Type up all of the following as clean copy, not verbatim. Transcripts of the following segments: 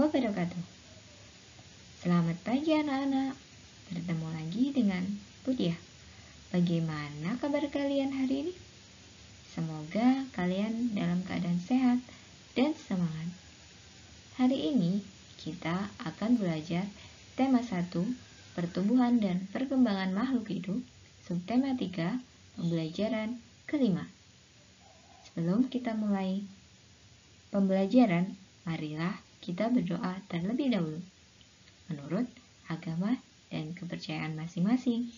wabarakatuh. Selamat pagi anak-anak. Bertemu lagi dengan Budia. Bagaimana kabar kalian hari ini? Semoga kalian dalam keadaan sehat dan semangat. Hari ini kita akan belajar tema 1, pertumbuhan dan perkembangan makhluk hidup, subtema 3, pembelajaran kelima. Sebelum kita mulai pembelajaran, marilah kita berdoa terlebih dahulu menurut agama dan kepercayaan masing-masing.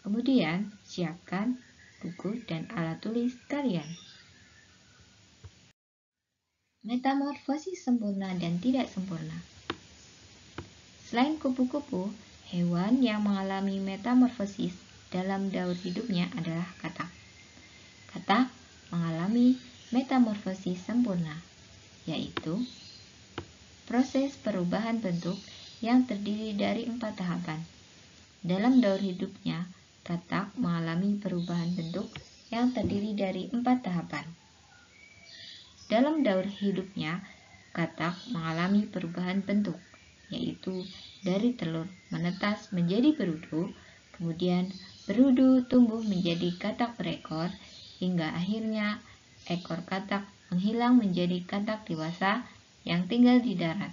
Kemudian, siapkan buku dan alat tulis kalian. Metamorfosis sempurna dan tidak sempurna. Selain kupu-kupu, hewan yang mengalami metamorfosis dalam daur hidupnya adalah katak. Katak mengalami metamorfosis sempurna, yaitu proses perubahan bentuk yang terdiri dari 4 tahapan. Dalam daur hidupnya, katak mengalami perubahan bentuk yang terdiri dari 4 tahapan. Dalam daur hidupnya, katak mengalami perubahan bentuk, yaitu dari telur menetas menjadi berudu, kemudian berudu tumbuh menjadi katak berekor, hingga akhirnya ekor katak menghilang menjadi katak dewasa yang tinggal di darat.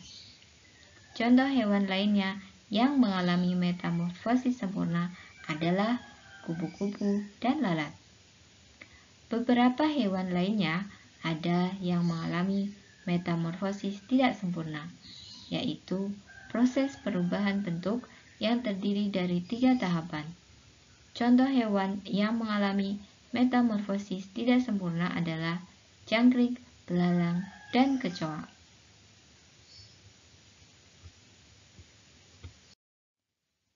Contoh hewan lainnya yang mengalami metamorfosis sempurna adalah kupu-kupu dan lalat. Beberapa hewan lainnya ada yang mengalami metamorfosis tidak sempurna, yaitu proses perubahan bentuk yang terdiri dari 3 tahapan. Contoh hewan yang mengalami metamorfosis tidak sempurna adalah jangkrik, belalang, dan kecoa.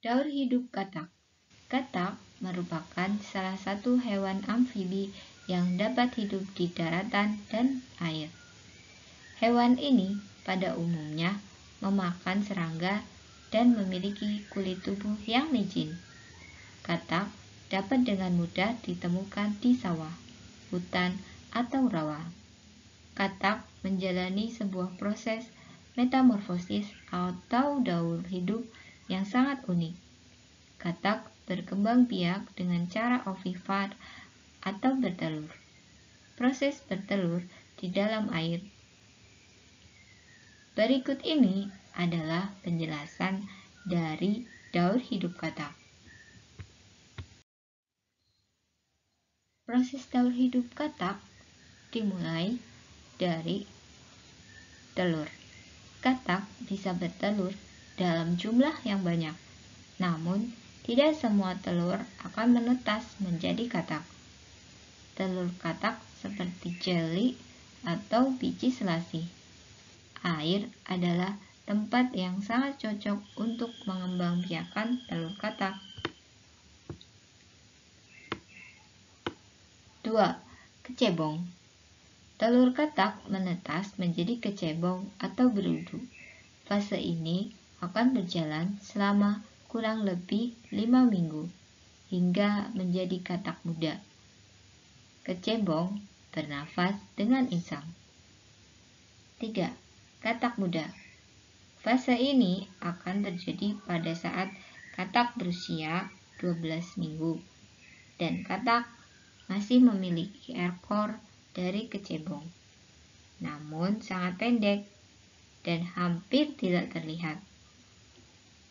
Daur hidup katak. Katak merupakan salah satu hewan amfibi yang dapat hidup di daratan dan air. Hewan ini pada umumnya memakan serangga dan memiliki kulit tubuh yang licin. Katak dapat dengan mudah ditemukan di sawah, hutan, atau rawa. Katak menjalani sebuah proses metamorfosis atau daur hidup yang sangat unik. Katak berkembang biak dengan cara ovivar atau bertelur. Proses bertelur di dalam air. Berikut ini adalah penjelasan dari daur hidup katak. Proses daur hidup katak dimulai dari telur. Katak bisa bertelur dalam jumlah yang banyak, namun tidak semua telur akan menetas menjadi katak. Telur katak seperti jeli atau biji selasih. Air adalah tempat yang sangat cocok untuk mengembangbiakan telur katak. 2. Kecebong. Telur katak menetas menjadi kecebong atau berudu. Fase ini akan berjalan selama kurang lebih 5 minggu hingga menjadi katak muda. Kecebong bernafas dengan insang. 3. Katak muda. Fase ini akan terjadi pada saat katak berusia 12 minggu dan katak masih memiliki ekor dari kecebong, namun sangat pendek dan hampir tidak terlihat.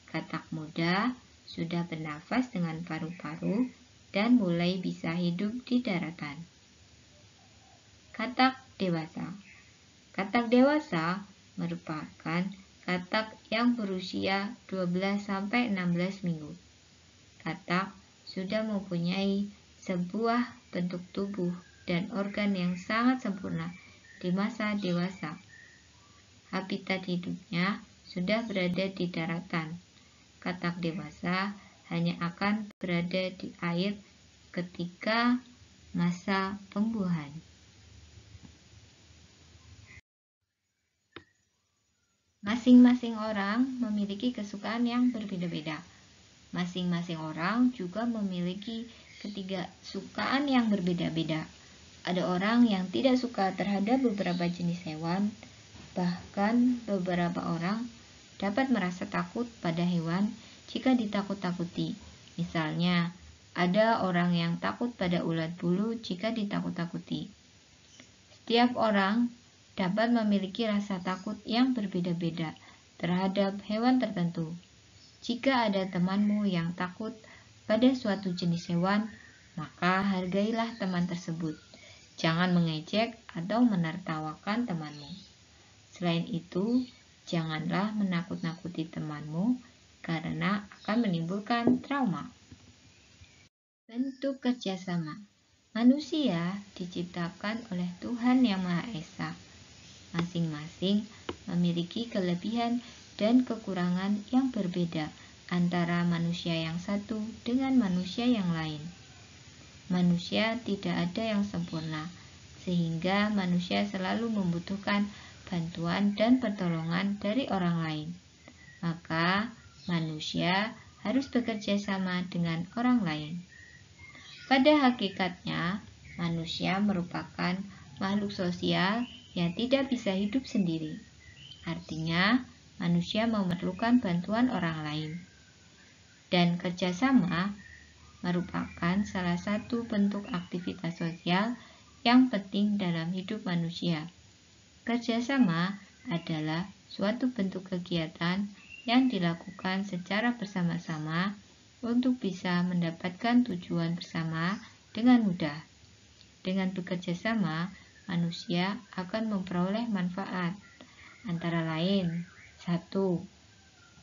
Katak muda sudah bernafas dengan paru-paru dan mulai bisa hidup di daratan. Katak dewasa. Katak dewasa merupakan katak yang berusia 12-16 minggu. Katak sudah mempunyai sebuah bentuk tubuh dan organ yang sangat sempurna di masa dewasa. Habitat hidupnya sudah berada di daratan. Katak dewasa hanya akan berada di air ketika masa pembuahan. Masing-masing orang memiliki kesukaan yang berbeda-beda. Masing-masing orang juga memiliki ketidaksukaan yang berbeda-beda. Ada orang yang tidak suka terhadap beberapa jenis hewan, Bahkan beberapa orang dapat merasa takut pada hewan jika ditakut-takuti. Misalnya, ada orang yang takut pada ulat bulu jika ditakut-takuti. Setiap orang dapat memiliki rasa takut yang berbeda-beda terhadap hewan tertentu. Jika ada temanmu yang takut pada suatu jenis hewan, maka hargailah teman tersebut. Jangan mengejek atau menertawakan temanmu. Selain itu, janganlah menakut-nakuti temanmu karena akan menimbulkan trauma. Bentuk kerjasama. Manusia diciptakan oleh Tuhan Yang Maha Esa. Masing-masing memiliki kelebihan dan kekurangan yang berbeda antara manusia yang satu dengan manusia yang lain. Manusia tidak ada yang sempurna, sehingga manusia selalu membutuhkan bantuan dan pertolongan dari orang lain. Maka, manusia harus bekerja sama dengan orang lain. Pada hakikatnya, manusia merupakan makhluk sosial yang tidak bisa hidup sendiri. Artinya, manusia memerlukan bantuan orang lain. Dan kerjasama merupakan salah satu bentuk aktivitas sosial yang penting dalam hidup manusia. Kerjasama adalah suatu bentuk kegiatan yang dilakukan secara bersama-sama untuk bisa mendapatkan tujuan bersama dengan mudah. Dengan bekerja sama, manusia akan memperoleh manfaat, antara lain 1.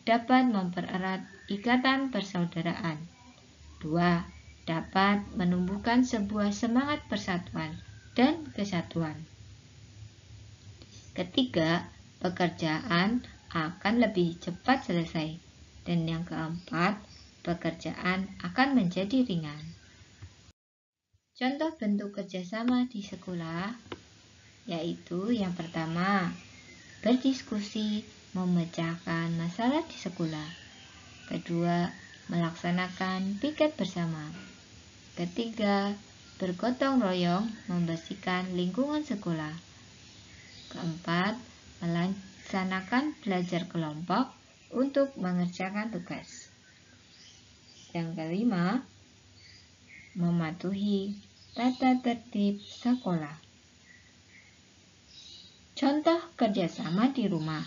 Dapat mempererat ikatan persaudaraan. 2. Dapat menumbuhkan sebuah semangat persatuan dan kesatuan. Ketiga, pekerjaan akan lebih cepat selesai. Dan yang keempat, pekerjaan akan menjadi ringan. Contoh bentuk kerjasama di sekolah yaitu yang pertama, berdiskusi memecahkan masalah di sekolah. Kedua, melaksanakan piket bersama. Ketiga, bergotong royong membersihkan lingkungan sekolah. Keempat, melaksanakan belajar kelompok untuk mengerjakan tugas. Yang kelima, mematuhi tata tertib sekolah. Contoh kerjasama di rumah.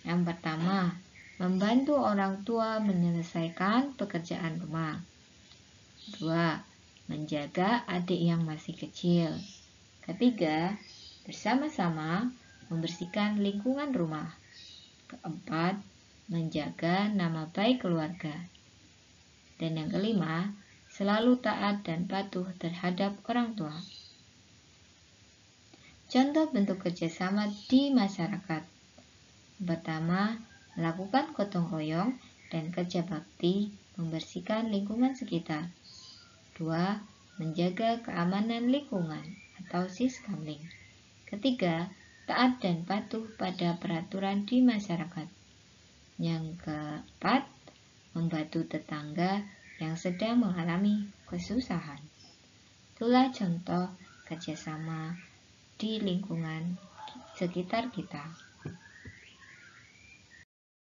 Yang pertama, membantu orang tua menyelesaikan pekerjaan rumah. 2. Menjaga adik yang masih kecil. Ketiga, bersama-sama membersihkan lingkungan rumah. Keempat, menjaga nama baik keluarga. Dan yang kelima, selalu taat dan patuh terhadap orang tua. Contoh bentuk kerjasama di masyarakat. Pertama, melakukan gotong royong dan kerja bakti membersihkan lingkungan sekitar. 2. Menjaga keamanan lingkungan atau siskamling. Ketiga, taat dan patuh pada peraturan di masyarakat. Yang keempat, membantu tetangga yang sedang mengalami kesusahan. Itulah contoh kerjasama di lingkungan sekitar kita.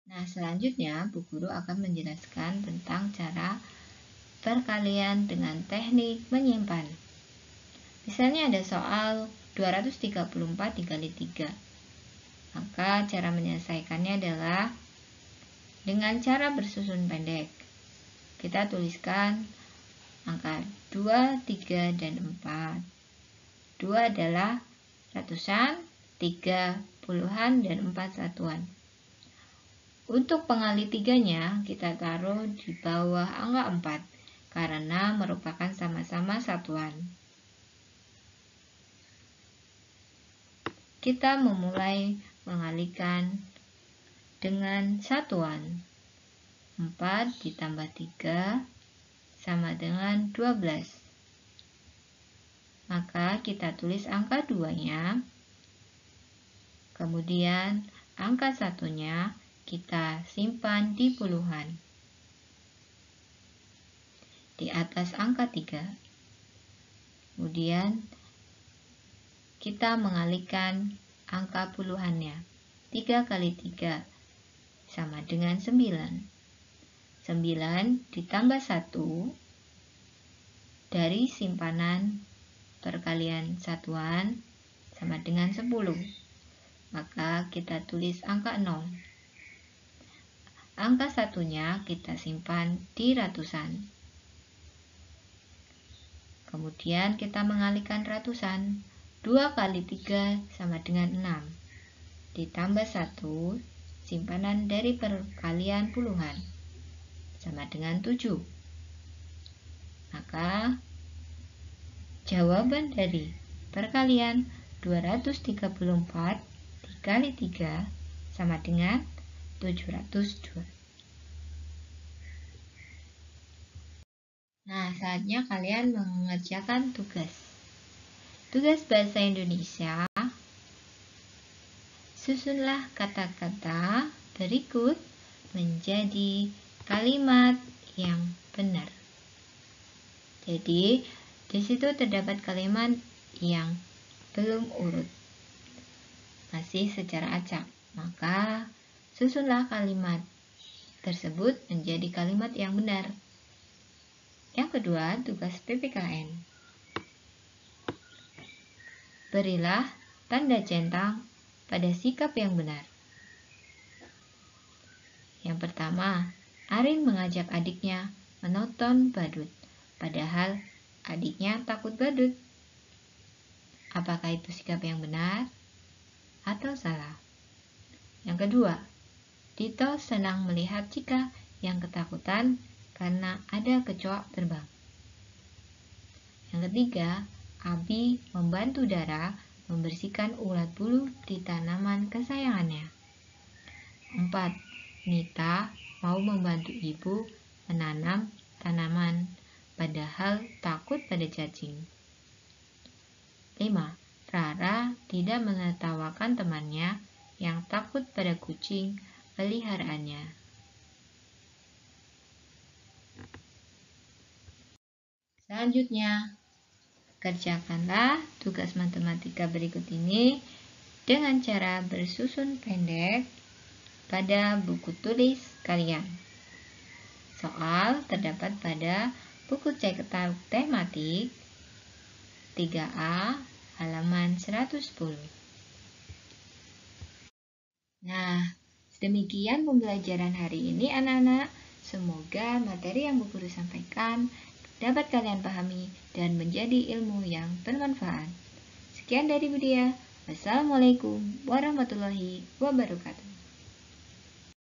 Nah, selanjutnya Bu Guru akan menjelaskan tentang cara perkalian dengan teknik menyimpan. Misalnya ada soal 234 dikali 3. Maka cara menyelesaikannya adalah dengan cara bersusun pendek. Kita tuliskan angka 2, 3, dan 4. 2 adalah ratusan, 3 puluhan, dan 4 satuan. Untuk pengali 3-nya kita taruh di bawah angka 4 karena merupakan sama-sama satuan. Kita memulai mengalikan dengan satuan. 4 ditambah 3 sama dengan 12. Maka kita tulis angka 2-nya. Kemudian angka 1-nya kita simpan di puluhan. Di atas angka 3. Kemudian kita mengalihkan angka puluhannya. 3 kali 3 sama dengan 9. 9 ditambah 1 dari simpanan perkalian satuan sama dengan 10. Maka kita tulis angka 0. Angka satunya kita simpan di ratusan. Kemudian kita mengalihkan ratusan. 2 kali 3 sama dengan 6. Ditambah 1 simpanan dari perkalian puluhan sama dengan 7. Maka jawaban dari perkalian 234 dikali 3 sama dengan 702. Nah, saatnya kalian mengerjakan tugas. Tugas bahasa Indonesia. Susunlah kata-kata berikut menjadi kalimat yang benar. Jadi, di situ terdapat kalimat yang belum urut, masih secara acak. Maka, susunlah kalimat tersebut menjadi kalimat yang benar. Yang kedua, tugas PPKN. Berilah tanda centang pada sikap yang benar. Yang pertama, Arin mengajak adiknya menonton badut, padahal adiknya takut badut. Apakah itu sikap yang benar atau salah? Yang kedua, Dito senang melihat Cika yang ketakutan karena ada kecoak terbang. Yang ketiga, Abi membantu Dara membersihkan ulat bulu di tanaman kesayangannya. 4. Nita mau membantu ibu menanam tanaman, padahal takut pada cacing. 5. Rara tidak menertawakan temannya yang takut pada kucing peliharaannya. Selanjutnya, kerjakanlah tugas matematika berikut ini dengan cara bersusun pendek pada buku tulis kalian. Soal terdapat pada buku cetak tematik 3A halaman 110. Nah, demikian pembelajaran hari ini anak-anak. Semoga materi yang Bu Guru sampaikan dapat kalian pahami dan menjadi ilmu yang bermanfaat. Sekian dari Bu Dia. Wassalamualaikum warahmatullahi wabarakatuh.